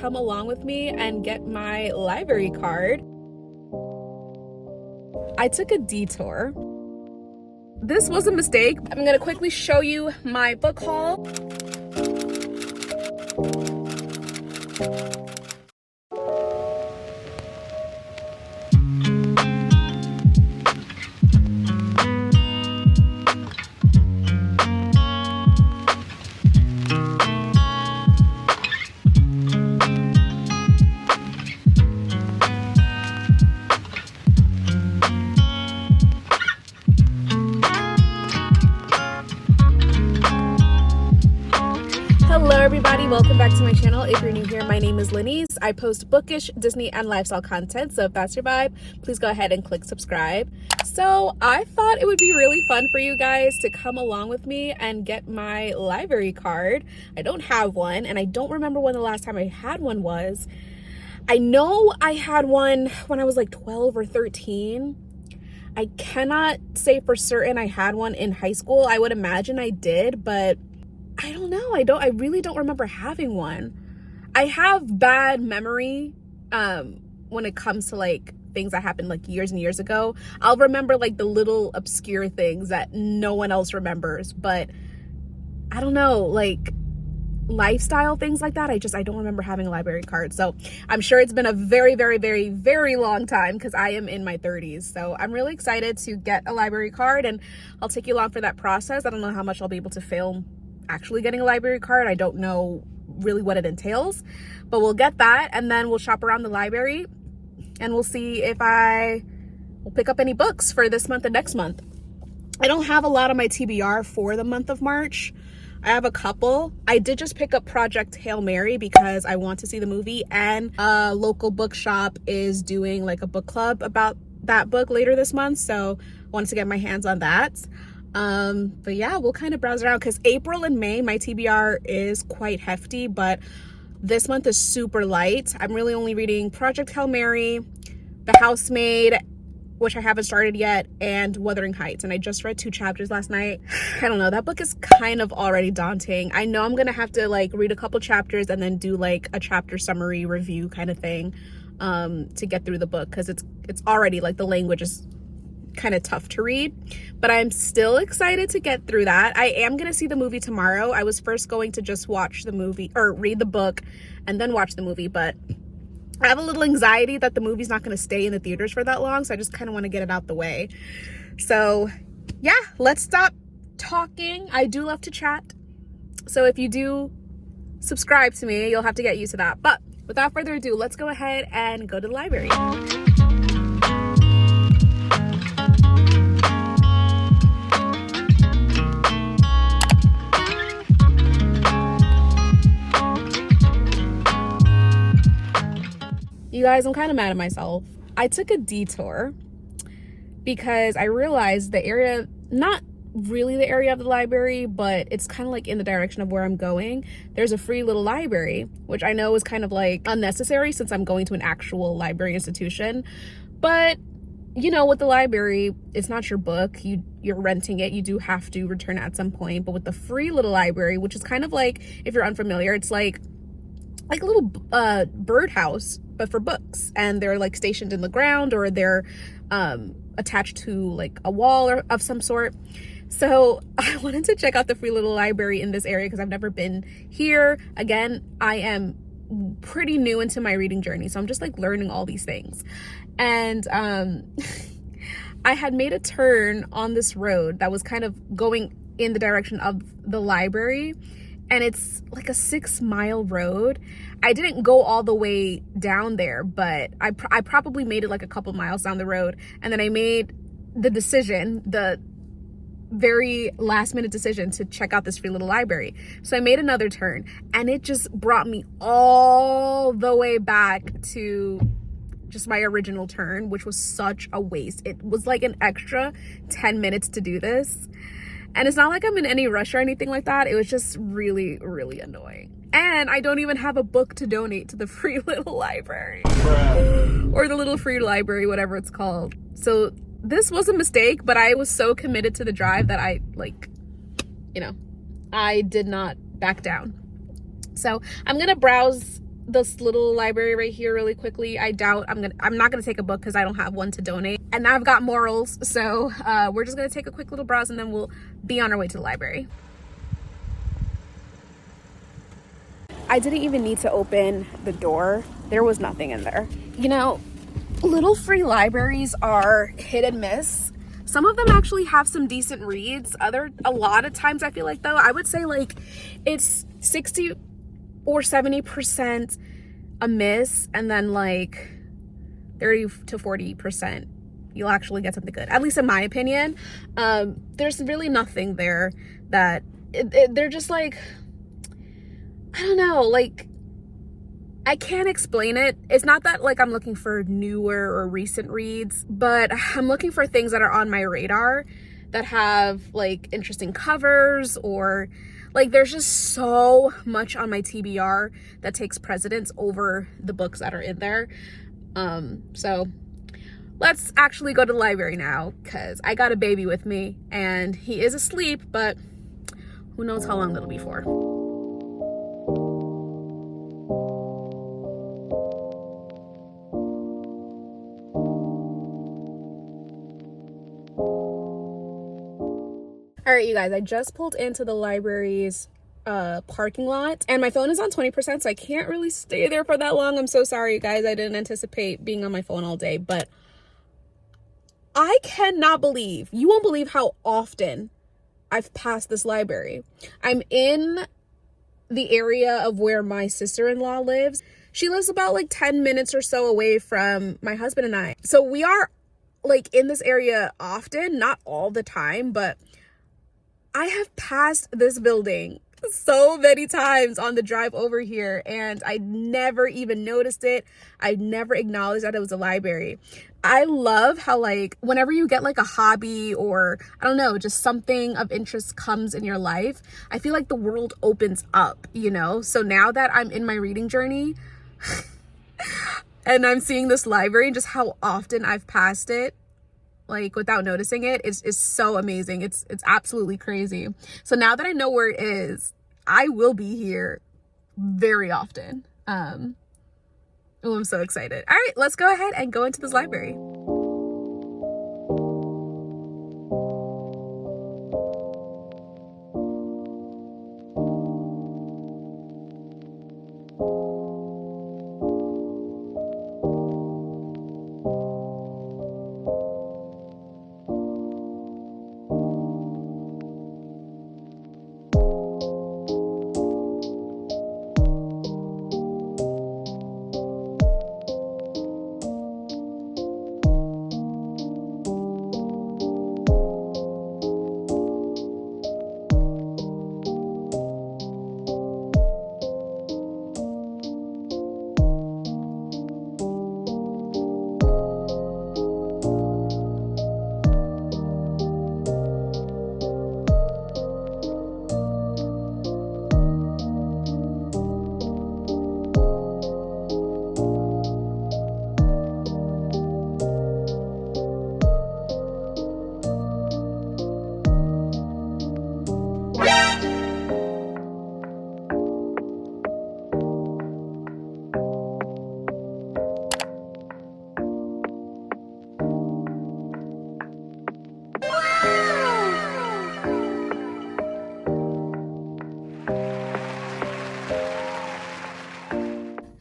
Come along with me and get my library card. I took a detour. This was a mistake. I'm gonna quickly show you my book haul. Hello everybody, welcome back to my channel. If you're new here, my name is Lenise. I post bookish, Disney, and lifestyle content, so if that's your vibe, please go ahead and click subscribe. So I thought it would be really fun for you guys to come along with me and get my library card. I don't have one, and I don't remember when the last time I had one was. I know I had one when I was like 12 or 13. I cannot say for certain I had one in high school. I would imagine I did, but I don't know. I really don't remember having one. I have bad memory when it comes to like things that happened like years and years ago. I'll remember like the little obscure things that no one else remembers, but I don't know, like lifestyle things like that. I don't remember having a library card. So I'm sure it's been a very, very, very, very long time because I am in my 30s. So I'm really excited to get a library card, and I'll take you along for that process. I don't know how much I'll be able to film actually getting a library card. I don't know really what it entails, but we'll get that, and then we'll shop around the library and we'll see if I will pick up any books for this month and next month. I don't have a lot on my TBR for the month of March. I have a couple. I did just pick up Project Hail Mary because I want to see the movie, and a local bookshop is doing like a book club about that book later this month, so I wanted to get my hands on that. But yeah, we'll kind of browse around because April and May, my TBR is quite hefty, but this month is super light. I'm really only reading Project Hail Mary, The Housemaid, which I haven't started yet, and Wuthering Heights. And I just read 2 chapters last night. I don't know, that book is kind of already daunting. I know I'm gonna have to like read a couple chapters and then do like a chapter summary review kind of thing to get through the book, because it's already like the language is kind of tough to read, but I'm still excited to get through that. I am gonna see the movie tomorrow. I was first going to just watch the movie or read the book and then watch the movie, but I have a little anxiety that the movie's not going to stay in the theaters for that long, so I just kind of want to get it out the way. So yeah, let's stop talking. I do love to chat, so if you do subscribe to me, you'll have to get used to that. But without further ado, let's go ahead and go to the library. You guys, I'm kind of mad at myself. I took a detour because I realized the area, not really the area of the library, but it's kind of like in the direction of where I'm going. There's a free little library, which I know is kind of like unnecessary since I'm going to an actual library institution. But you know, with the library, it's not your book. You're renting it. You do have to return it at some point. But with the free little library, which is kind of like, if you're unfamiliar, it's like a little birdhouse, but for books, and they're like stationed in the ground, or they're attached to like a wall or of some sort. So I wanted to check out the free little library in this area because I've never been here. Again, I am pretty new into my reading journey, so I'm just like learning all these things. And I had made a turn on this road that was kind of going in the direction of the library, and it's like a 6-mile road. I didn't go all the way down there, but I probably made it like a couple miles down the road. And then I made the decision, the very last minute decision, to check out this free little library. So I made another turn, and it just brought me all the way back to just my original turn, which was such a waste. It was like an extra 10 minutes to do this. And it's not like I'm in any rush or anything like that. It was just really, really annoying. And I don't even have a book to donate to the free little library. Or the little free library, whatever it's called. So this was a mistake, but I was so committed to the drive that I did not back down. So I'm gonna browse this little library right here really quickly. I doubt I'm not gonna take a book because I don't have one to donate, and I've got morals, so we're just gonna take a quick little browse and then we'll be on our way to the library. I didn't even need to open the door. There was nothing in there. You know, little free libraries are hit and miss. Some of them actually have some decent reads. A lot of times I feel like, though, I would say like it's 60 or 70% a miss, and then like 30 to 40% you'll actually get something good, at least in my opinion. There's really nothing there that they're just like, I don't know, like I can't explain it. It's not that like I'm looking for newer or recent reads, but I'm looking for things that are on my radar that have like interesting covers, or like there's just so much on my TBR that takes precedence over the books that are in there. So let's actually go to the library now, because I got a baby with me and he is asleep, but who knows how long that'll be for. All right, you guys, I just pulled into the library's parking lot, and my phone is on 20%, so I can't really stay there for that long. I'm so sorry, you guys. I didn't anticipate being on my phone all day, but I cannot believe, you won't believe how often I've passed this library. I'm in the area of where my sister-in-law lives. She lives about like 10 minutes or so away from my husband and I. So we are like in this area often, not all the time, but I have passed this building so many times on the drive over here, and I never even noticed it. I never acknowledged that it was a library. I love how like whenever you get like a hobby, or I don't know, just something of interest comes in your life, I feel like the world opens up, you know? So now that I'm in my reading journey and I'm seeing this library and just how often I've passed it, like without noticing it, is so amazing. It's absolutely crazy. So now that I know where it is, I will be here very often. Oh, I'm so excited. All right, let's go ahead and go into this library.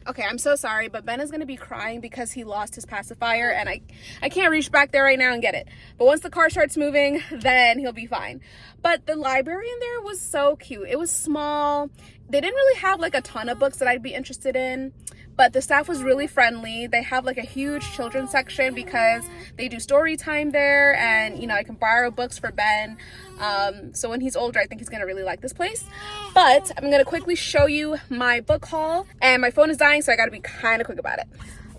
Okay, I'm so sorry, but Ben is going to be crying because he lost his pacifier, and I can't reach back there right now and get it. But once the car starts moving, then he'll be fine. But the library in there was so cute. It was small. They didn't really have like a ton of books that I'd be interested in, but the staff was really friendly. They have like a huge children's section because they do story time there, and you know, I can borrow books for Ben. So when he's older, I think he's gonna really like this place. But I'm gonna quickly show you my book haul, and my phone is dying, so I gotta be kind of quick about it.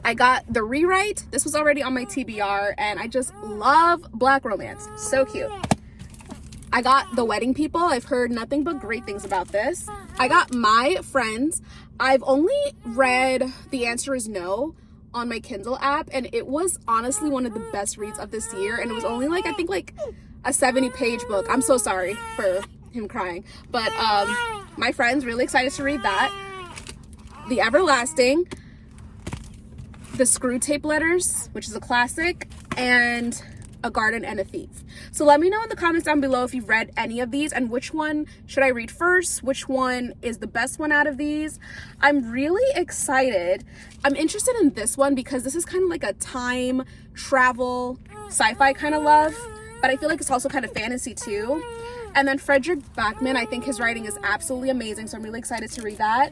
I got The Rewrite. This was already on my TBR, and I just love Black romance. So cute. I got The Wedding People. I've heard nothing but great things about this. I got My Friends. I've only read The Answer Is No on my Kindle app, and it was honestly one of the best reads of this year, and it was only like, I think like a 70-page book. I'm so sorry for him crying, but My Friends, really excited to read that. The Everlasting, the Screw Tape Letters, which is a classic, and A Garden and a Thief. So let me know in the comments down below if you've read any of these and which one should I read first, which one is the best one out of these. I'm really excited. I'm interested in this one because this is kind of like a time travel sci-fi kind of love, but I feel like it's also kind of fantasy too. And then Frederick Backman, I think his writing is absolutely amazing, so I'm really excited to read that.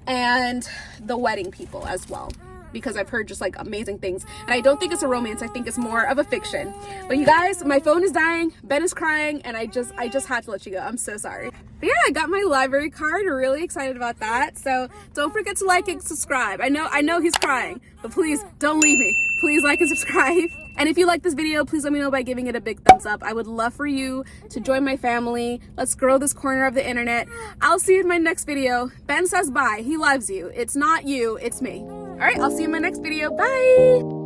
And The Wedding People as well, because I've heard just like amazing things. And I don't think it's a romance, I think it's more of a fiction. But you guys, my phone is dying, Ben is crying, and I just had to let you go. I'm so sorry. But yeah, I got my library card. We're really excited about that. So don't forget to like and subscribe. I know he's crying, but please don't leave me. Please like and subscribe. And if you like this video, please let me know by giving it a big thumbs up. I would love for you to join my family. Let's grow this corner of the internet. I'll see you in my next video. Ben says bye. He loves you. It's not you, it's me. All right, I'll see you in my next video. Bye.